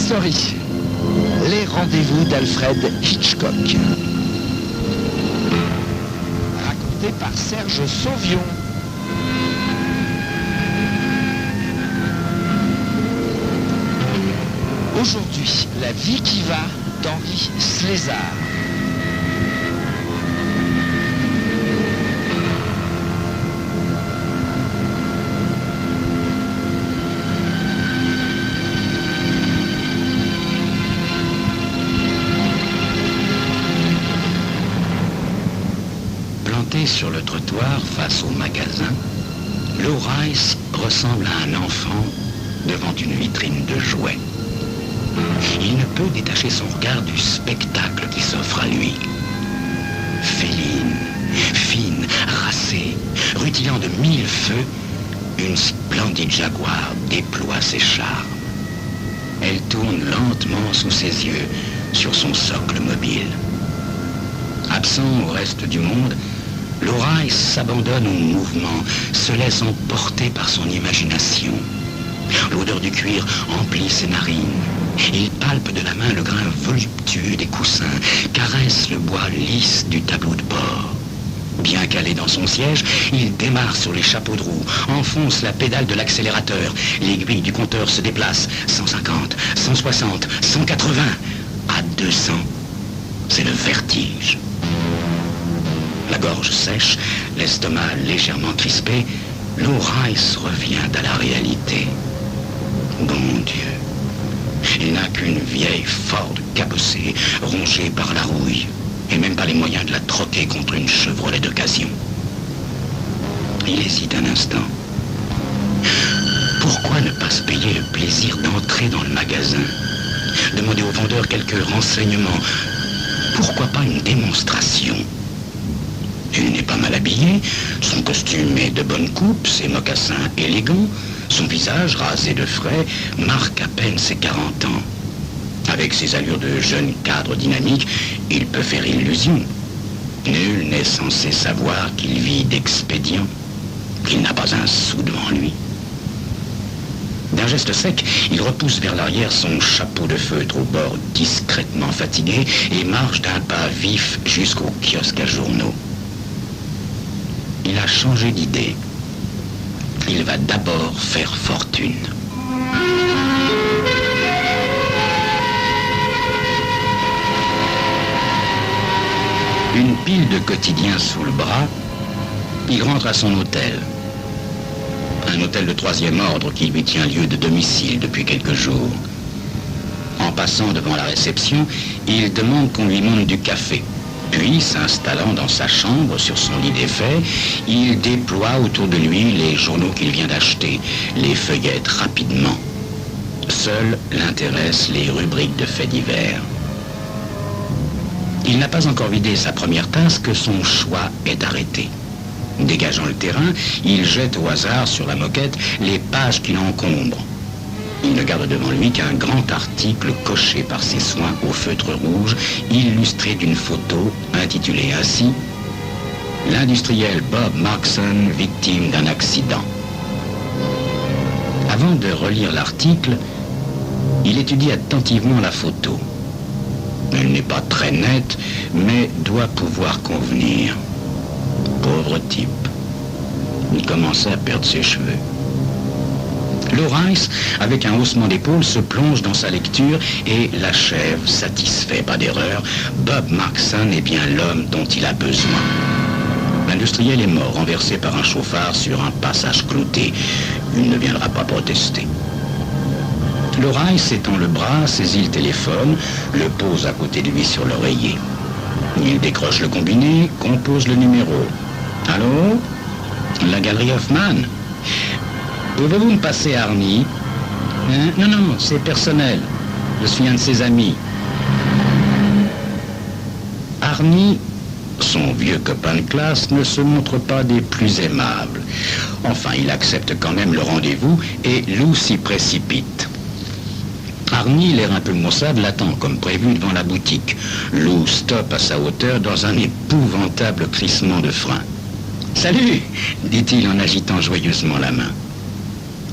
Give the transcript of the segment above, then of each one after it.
Story, les rendez-vous d'Alfred Hitchcock. Raconté par Serge Sauvion. Aujourd'hui, La vie qui va d'Henri Slezard. Sur le trottoir face au magasin, Lou Rice ressemble à un enfant devant une vitrine de jouets. Il ne peut détacher son regard du spectacle qui s'offre à lui. Féline, fine, racée, rutilant de 1000 feux, une splendide jaguar déploie ses charmes. Elle tourne lentement sous ses yeux sur son socle mobile. Absent au reste du monde, Lou Rice s'abandonne au mouvement, se laisse emporter par son imagination. L'odeur du cuir emplit ses narines. Il palpe de la main le grain voluptueux des coussins, caresse le bois lisse du tableau de bord. Bien calé dans son siège, il démarre sur les chapeaux de roue, enfonce la pédale de l'accélérateur. L'aiguille du compteur se déplace. 150, 160, 180, à 200. C'est le vertige. La gorge sèche, l'estomac légèrement crispé, Lou Rice revient à la réalité. Bon Dieu, il n'a qu'une vieille Ford cabossée, rongée par la rouille, et même pas les moyens de la troquer contre une Chevrolet d'occasion. Il hésite un instant. Pourquoi ne pas se payer le plaisir d'entrer dans le magasin, demander au vendeur quelques renseignements? Pourquoi pas une démonstration? Il n'est pas mal habillé, son costume est de bonne coupe, ses mocassins élégants, son visage rasé de frais marque à peine ses 40 ans. Avec ses allures de jeune cadre dynamique, il peut faire illusion. Nul n'est censé savoir qu'il vit d'expédients, qu'il n'a pas un sou devant lui. D'un geste sec, il repousse vers l'arrière son chapeau de feutre au bord discrètement fatigué et marche d'un pas vif jusqu'au kiosque à journaux. Il a changé d'idée. Il va d'abord faire fortune. Une pile de quotidiens sous le bras, il rentre à son hôtel. Un hôtel de 3e ordre qui lui tient lieu de domicile depuis quelques jours. En passant devant la réception, il demande qu'on lui monte du café. Puis, s'installant dans sa chambre, sur son lit défait, il déploie autour de lui les journaux qu'il vient d'acheter, les feuillette rapidement. Seul l'intéressent les rubriques de faits divers. Il n'a pas encore vidé sa première tasse que son choix est arrêté. Dégageant le terrain, il jette au hasard sur la moquette les pages qui l'encombrent. Il ne garde devant lui qu'un grand article coché par ses soins au feutre rouge, illustré d'une photo intitulée ainsi « L'industriel Bob Markson, victime d'un accident ». Avant de relire l'article, il étudie attentivement la photo. Elle n'est pas très nette, mais doit pouvoir convenir. Pauvre type. Il commençait à perdre ses cheveux. Lou Rice, avec un haussement d'épaule, se plonge dans sa lecture et l'achève, satisfait, pas d'erreur. Bob Markson est bien l'homme dont il a besoin. L'industriel est mort, renversé par un chauffard sur un passage clouté. Il ne viendra pas protester. Lou Rice étend le bras, saisit le téléphone, le pose à côté de lui sur l'oreiller. Il décroche le combiné, compose le numéro. Allô? La galerie Hoffman? Pouvez-vous me passer Arnie? Hein? Non, c'est personnel. Je suis un de ses amis. Arnie, son vieux copain de classe, ne se montre pas des plus aimables. Enfin, il accepte quand même le rendez-vous et Lou s'y précipite. Arnie, l'air un peu maussade, l'attend comme prévu devant la boutique. Lou stoppe à sa hauteur dans un épouvantable crissement de frein. « Salut !» dit-il en agitant joyeusement la main.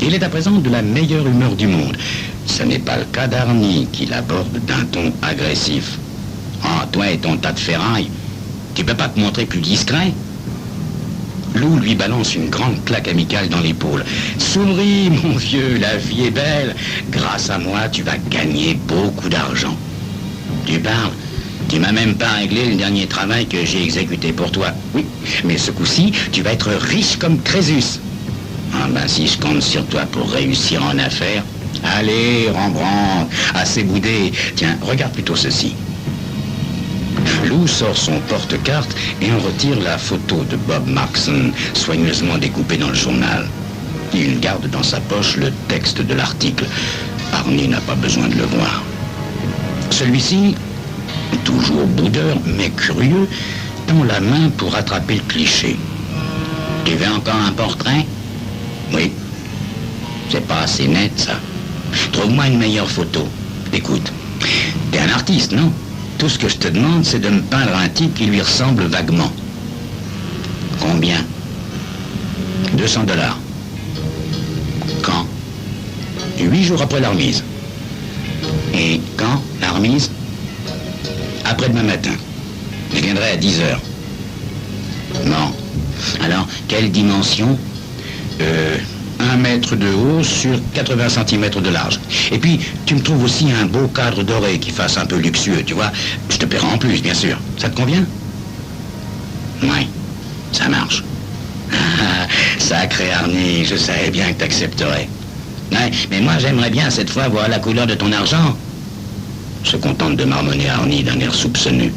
Il est à présent de la meilleure humeur du monde. Ce n'est pas le cas d'Arnie qui l'aborde d'un ton agressif. Ah, toi et ton tas de ferraille, tu peux pas te montrer plus discret? Lou lui balance une grande claque amicale dans l'épaule. Souris, mon vieux, la vie est belle. Grâce à moi, tu vas gagner beaucoup d'argent. Tu parles? Tu m'as même pas réglé le dernier travail que j'ai exécuté pour toi. Oui, mais ce coup-ci, tu vas être riche comme Crésus. Ah ben, si je compte sur toi pour réussir en affaires. Allez, Rembrandt, assez boudé. Tiens, regarde plutôt ceci. Lou sort son porte-carte et en retire la photo de Bob Markson, soigneusement découpée dans le journal. Il garde dans sa poche le texte de l'article. Arnie n'a pas besoin de le voir. Celui-ci, toujours boudeur mais curieux, tend la main pour attraper le cliché. Tu veux encore un portrait? Oui. C'est pas assez net, ça. Trouve-moi une meilleure photo. Écoute, t'es un artiste, non? Tout ce que je te demande, c'est de me peindre un type qui lui ressemble vaguement. Combien? 200 $. Quand? 8 jours après la remise. Et quand, la remise? Après-demain matin. Je viendrai à 10 heures. Bon. Alors, quelle dimension? 1 mètre de haut sur 80 cm de large. Et puis, tu me trouves aussi un beau cadre doré qui fasse un peu luxueux, tu vois. Je te paierai en plus, bien sûr. Ça te convient? Oui, ça marche. Ah, sacré Arnie, je savais bien que t'accepterais. Ouais, mais moi, j'aimerais bien cette fois voir la couleur de ton argent. Se contente de marmonner Arnie d'un air soupçonneux.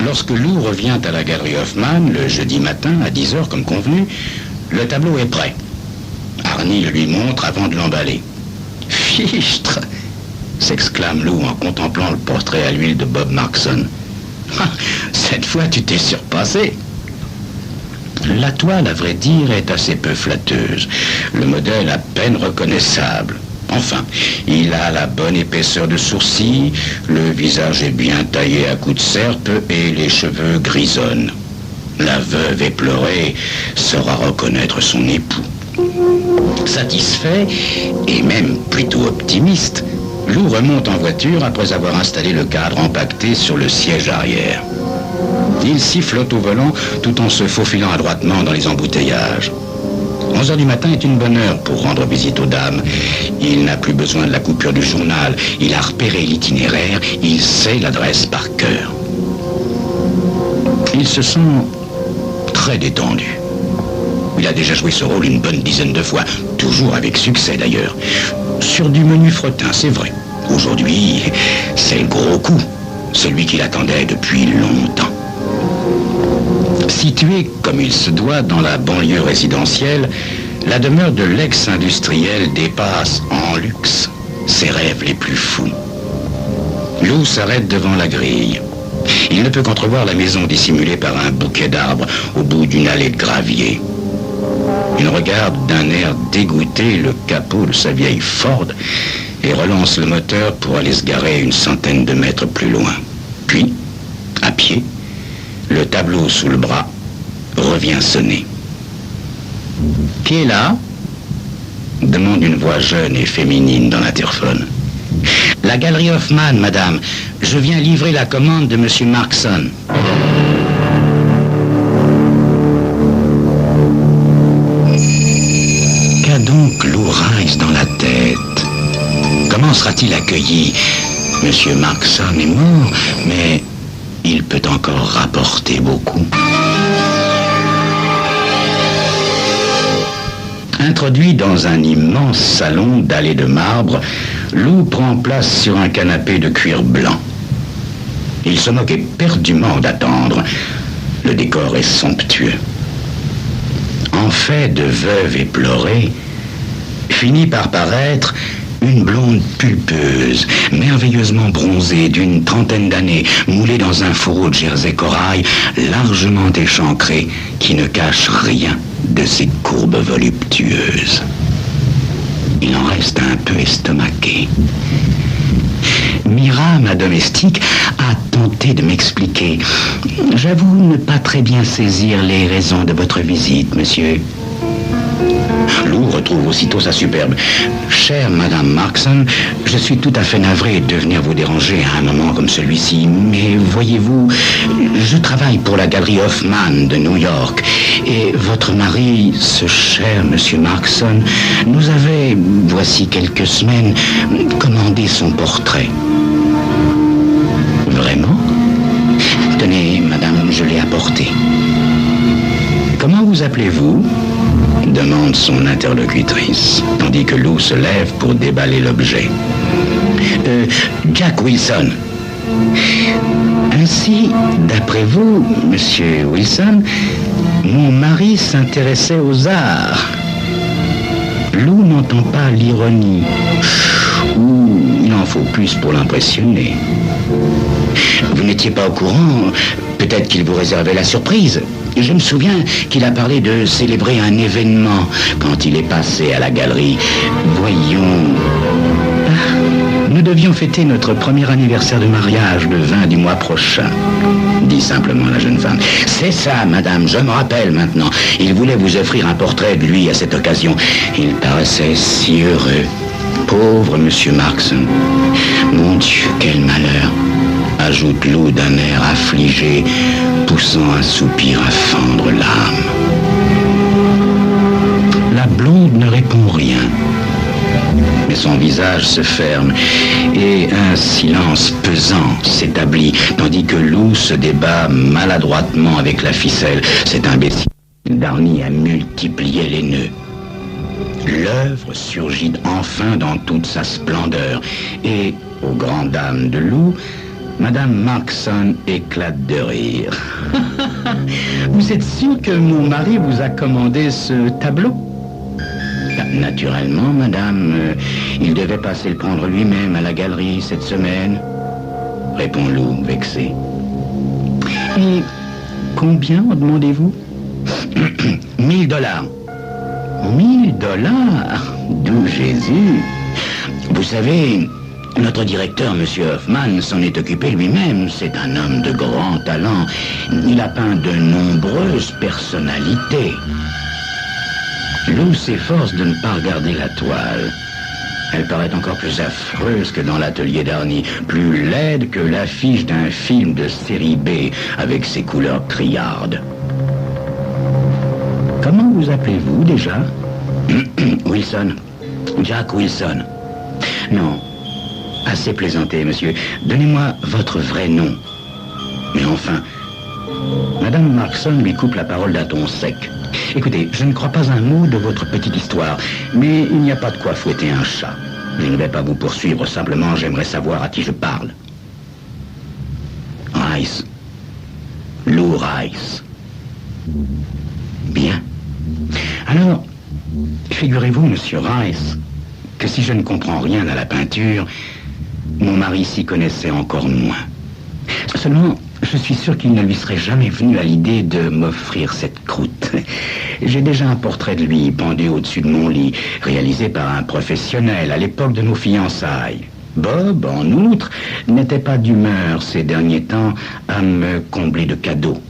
Lorsque Lou revient à la galerie Hoffman, le jeudi matin, à 10 heures comme convenu, le tableau est prêt. Arnie le lui montre avant de l'emballer. « Fichtre !» s'exclame Lou en contemplant le portrait à l'huile de Bob Markson. Ah, « Cette fois, tu t'es surpassé !» La toile, à vrai dire, est assez peu flatteuse. Le modèle à peine reconnaissable. Enfin, il a la bonne épaisseur de sourcils, le visage est bien taillé à coups de serpe et les cheveux grisonnent. La veuve éplorée saura reconnaître son époux. Satisfait, et même plutôt optimiste, Lou remonte en voiture après avoir installé le cadre empaqueté sur le siège arrière. Il sifflote au volant tout en se faufilant adroitement dans les embouteillages. 11 heures du matin est une bonne heure pour rendre visite aux dames. Il n'a plus besoin de la coupure du journal. Il a repéré l'itinéraire. Il sait l'adresse par cœur. Il se sent très détendu. Il a déjà joué ce rôle une bonne dizaine de fois. Toujours avec succès d'ailleurs. Sur du menu fretin, c'est vrai. Aujourd'hui, c'est le gros coup. Celui qu'il attendait depuis longtemps. Située comme il se doit dans la banlieue résidentielle, la demeure de l'ex-industriel dépasse en luxe ses rêves les plus fous. Lou s'arrête devant la grille. Il ne peut qu'entrevoir la maison dissimulée par un bouquet d'arbres au bout d'une allée de gravier. Il regarde d'un air dégoûté le capot de sa vieille Ford et relance le moteur pour aller se garer une centaine de mètres plus loin. Puis, à pied, le tableau sous le bras revient sonner. « Qui est là ?» demande une voix jeune et féminine dans l'interphone. « La galerie Hoffman, madame. Je viens livrer la commande de monsieur Markson. » Qu'a donc Lou Rice dans la tête? Comment sera-t-il accueilli? Monsieur Markson est mort, mais il peut encore rapporter beaucoup. Introduit dans un immense salon dallé de marbre, Lou prend place sur un canapé de cuir blanc. Il se moque éperdument d'attendre. Le décor est somptueux. En fait de veuve éplorée, finit par paraître une blonde pulpeuse, merveilleusement bronzée d'une trentaine d'années, moulée dans un fourreau de jersey corail, largement échancré, qui ne cache rien de ses courbes voluptueuses. Il en reste un peu estomaqué. Mira, ma domestique, a tenté de m'expliquer. J'avoue ne pas très bien saisir les raisons de votre visite, monsieur. Lou retrouve aussitôt sa superbe. Chère Madame Markson, je suis tout à fait navré de venir vous déranger à un moment comme celui-ci, mais voyez-vous, je travaille pour la galerie Hoffman de New York, et votre mari, ce cher Monsieur Markson, nous avait, voici quelques semaines, commandé son portrait. Vraiment? Tenez, madame, je l'ai apporté. Comment vous appelez-vous? Demande son interlocutrice, tandis que Lou se lève pour déballer l'objet. Jack Wilson. Ainsi, d'après vous, monsieur Wilson, mon mari s'intéressait aux arts. Lou n'entend pas l'ironie. Ou il en faut plus pour l'impressionner. Vous n'étiez pas au courant? Peut-être qu'il vous réservait la surprise. Je me souviens qu'il a parlé de célébrer un événement quand il est passé à la galerie. Voyons... Nous devions fêter notre premier anniversaire de mariage le 20 du mois prochain, dit simplement la jeune femme. C'est ça, madame, je me rappelle maintenant. Il voulait vous offrir un portrait de lui à cette occasion. Il paraissait si heureux. Pauvre monsieur Markson. Mon Dieu, quel malheur, ajoute Lou d'un air affligé, poussant un soupir à fendre l'âme. La blonde ne répond rien. Mais son visage se ferme et un silence pesant s'établit, tandis que Lou se débat maladroitement avec la ficelle. Cet imbécile d'Arnie a multiplié les nœuds. L'œuvre surgit enfin dans toute sa splendeur et, aux grandes dames de Lou, Madame Markson éclate de rire. Vous êtes sûr que mon mari vous a commandé ce tableau? Naturellement, madame. Il devait passer le prendre lui-même à la galerie cette semaine, répond Lou, vexé. Et combien en demandez-vous? $1000. $1000? D'où Jésus? Vous savez, notre directeur, Monsieur Hoffman, s'en est occupé lui-même. C'est un homme de grand talent. Il a peint de nombreuses personnalités. Lou s'efforce de ne pas regarder la toile. Elle paraît encore plus affreuse que dans l'atelier d'Arnie, plus laide que l'affiche d'un film de série B avec ses couleurs criardes. Comment vous appelez-vous déjà? Wilson. Jack Wilson. Non, assez plaisanté, monsieur. Donnez-moi votre vrai nom. Mais enfin, Madame Markson lui coupe la parole d'un ton sec. Écoutez, je ne crois pas un mot de votre petite histoire, mais il n'y a pas de quoi fouetter un chat. Je ne vais pas vous poursuivre, simplement j'aimerais savoir à qui je parle. Rice. Lou Rice. Bien. Alors, figurez-vous, monsieur Rice, que si je ne comprends rien à la peinture, mon mari s'y connaissait encore moins. Seulement, je suis sûr qu'il ne lui serait jamais venu à l'idée de m'offrir cette croûte. J'ai déjà un portrait de lui pendu au-dessus de mon lit, réalisé par un professionnel à l'époque de nos fiançailles. Bob, en outre, n'était pas d'humeur ces derniers temps à me combler de cadeaux.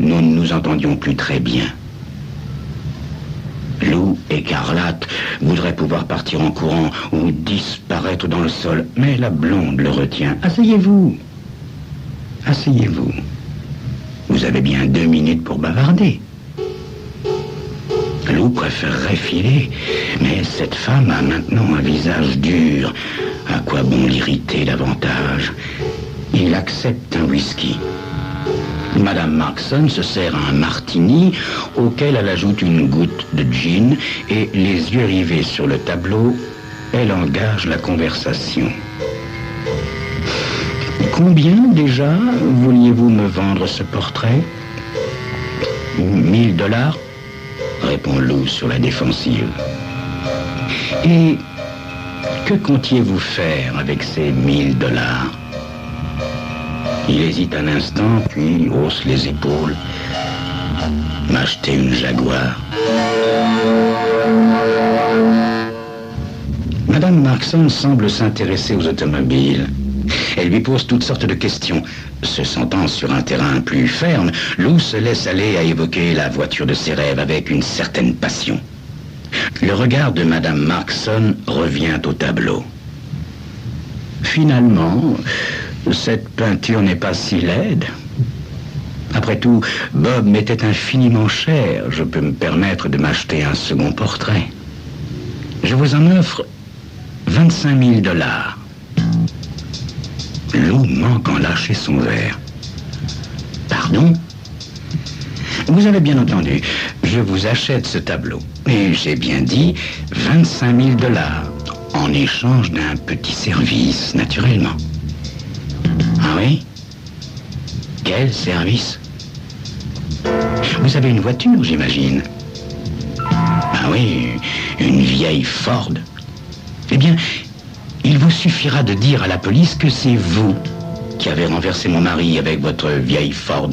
Nous ne nous entendions plus très bien. Lou, écarlate, voudrait pouvoir partir en courant ou disparaître dans le sol, mais la blonde le retient. Asseyez-vous. Asseyez-vous. Vous avez bien 2 minutes pour bavarder. Lou préférerait filer, mais cette femme a maintenant un visage dur. À quoi bon l'irriter davantage? Il accepte un whisky. Madame Markson se sert un martini auquel elle ajoute une goutte de gin et, les yeux rivés sur le tableau, elle engage la conversation. Combien déjà vouliez-vous me vendre ce portrait? $1000, répond Lou sur la défensive. Et que comptiez-vous faire avec ces $1000? Il hésite un instant, puis hausse les épaules. M'acheter une Jaguar. Madame Markson semble s'intéresser aux automobiles. Elle lui pose toutes sortes de questions. Se sentant sur un terrain plus ferme, Lou se laisse aller à évoquer la voiture de ses rêves avec une certaine passion. Le regard de Madame Markson revient au tableau. Finalement, cette peinture n'est pas si laide. Après tout, Bob m'était infiniment cher. Je peux me permettre de m'acheter un second portrait. Je vous en offre 25 000 $. Lou manque en lâcher son verre. Pardon? Vous avez bien entendu, je vous achète ce tableau. Et j'ai bien dit 25 000 $, en échange d'un petit service, naturellement. Ah oui? Quel service? Vous avez une voiture, j'imagine? Ah oui, une vieille Ford. Eh bien, il vous suffira de dire à la police que c'est vous qui avez renversé mon mari avec votre vieille Ford.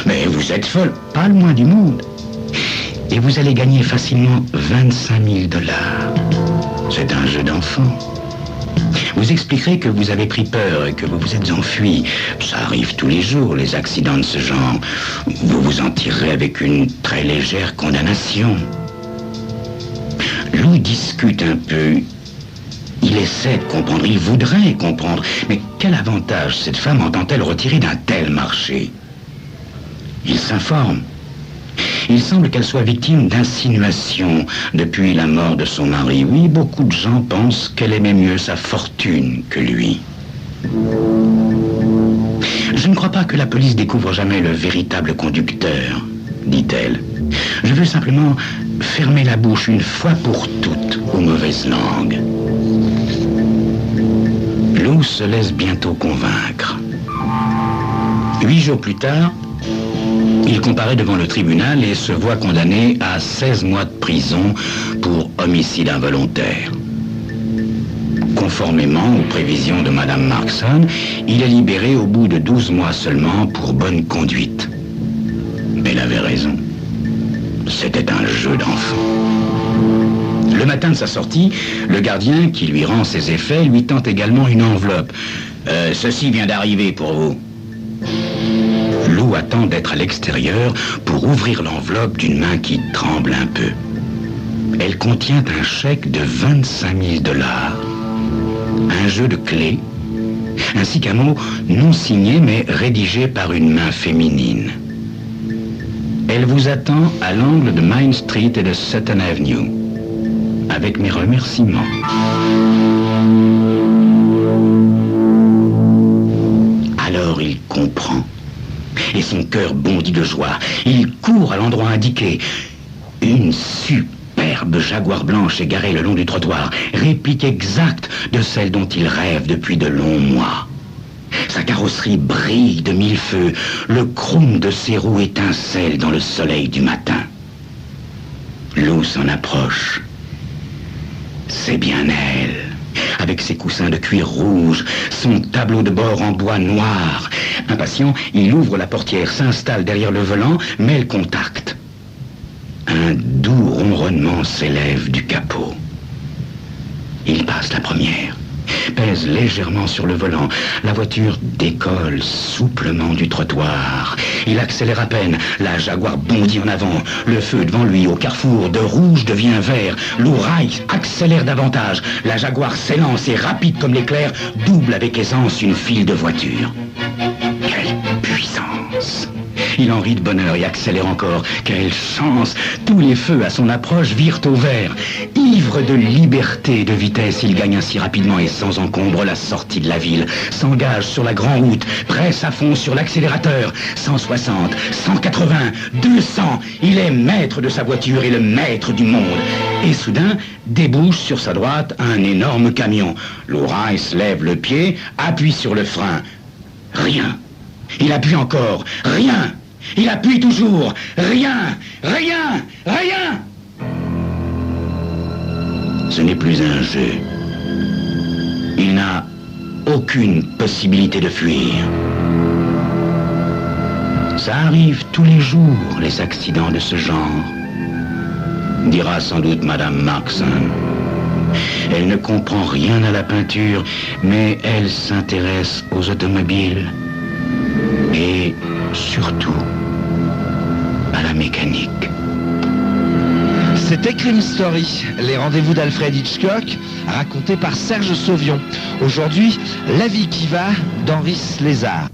Mais vous êtes folle, pas le moins du monde. Et vous allez gagner facilement 25 000 $. C'est un jeu d'enfant. Vous expliquerez que vous avez pris peur et que vous vous êtes enfui. Ça arrive tous les jours, les accidents de ce genre. Vous vous en tirerez avec une très légère condamnation. Lou discute un peu. Il essaie de comprendre, il voudrait comprendre. Mais quel avantage cette femme entend-elle retirer d'un tel marché? Il s'informe. Il semble qu'elle soit victime d'insinuations depuis la mort de son mari. Oui, beaucoup de gens pensent qu'elle aimait mieux sa fortune que lui. Je ne crois pas que la police découvre jamais le véritable conducteur, dit-elle. Je veux simplement fermer la bouche une fois pour toutes aux mauvaises langues. Lou se laisse bientôt convaincre. 8 jours plus tard, il comparaît devant le tribunal et se voit condamné à 16 mois de prison pour homicide involontaire. Conformément aux prévisions de Madame Markson, il est libéré au bout de 12 mois seulement pour bonne conduite. Elle avait raison. C'était un jeu d'enfant. Le matin de sa sortie, le gardien, qui lui rend ses effets, lui tend également une enveloppe. Ceci vient d'arriver pour vous. Lou attend d'être à l'extérieur pour ouvrir l'enveloppe d'une main qui tremble un peu. Elle contient un chèque de 25 000 $, un jeu de clés, ainsi qu'un mot non signé mais rédigé par une main féminine. Elle vous attend à l'angle de Main Street et de Sutton Avenue, avec mes remerciements. Alors il comprend. Et son cœur bondit de joie. Il court à l'endroit indiqué. Une superbe Jaguar blanche est garée le long du trottoir, réplique exacte de celle dont il rêve depuis de longs mois. Sa carrosserie brille de mille feux. Le chrome de ses roues étincelle dans le soleil du matin. Lou s'en approche. C'est bien elle. Avec ses coussins de cuir rouge, son tableau de bord en bois noir. Impatient, il ouvre la portière, s'installe derrière le volant, met le contact. Un doux ronronnement s'élève du capot. Il passe la première, pèse légèrement sur le volant. La voiture décolle souplement du trottoir. Il accélère à peine. La Jaguar bondit en avant. Le feu devant lui, au carrefour, de rouge devient vert. Lou Rice accélère davantage. La Jaguar s'élance et, rapide comme l'éclair, double avec aisance une file de voitures. Quelle puissance! Il en rit de bonheur et accélère encore. Quelle chance! Tous les feux à son approche virent au vert. Ivre de liberté et de vitesse, il gagne ainsi rapidement et sans encombre la sortie de la ville. S'engage sur la grande route, presse à fond sur l'accélérateur. 160, 180, 200. Il est maître de sa voiture et le maître du monde. Et soudain, débouche sur sa droite un énorme camion. Lou Rice lève le pied, appuie sur le frein. Rien. Il appuie encore. Rien. Il appuie toujours. Rien. Rien. Rien. Ce n'est plus un jeu. Il n'a aucune possibilité de fuir. Ça arrive tous les jours, les accidents de ce genre, dira sans doute Madame Markson. Elle ne comprend rien à la peinture, mais elle s'intéresse aux automobiles et surtout à la mécanique. C'était Crime Story, les rendez-vous d'Alfred Hitchcock, racontés par Serge Sauvion. Aujourd'hui, La vie qui va d'Henri Slézard.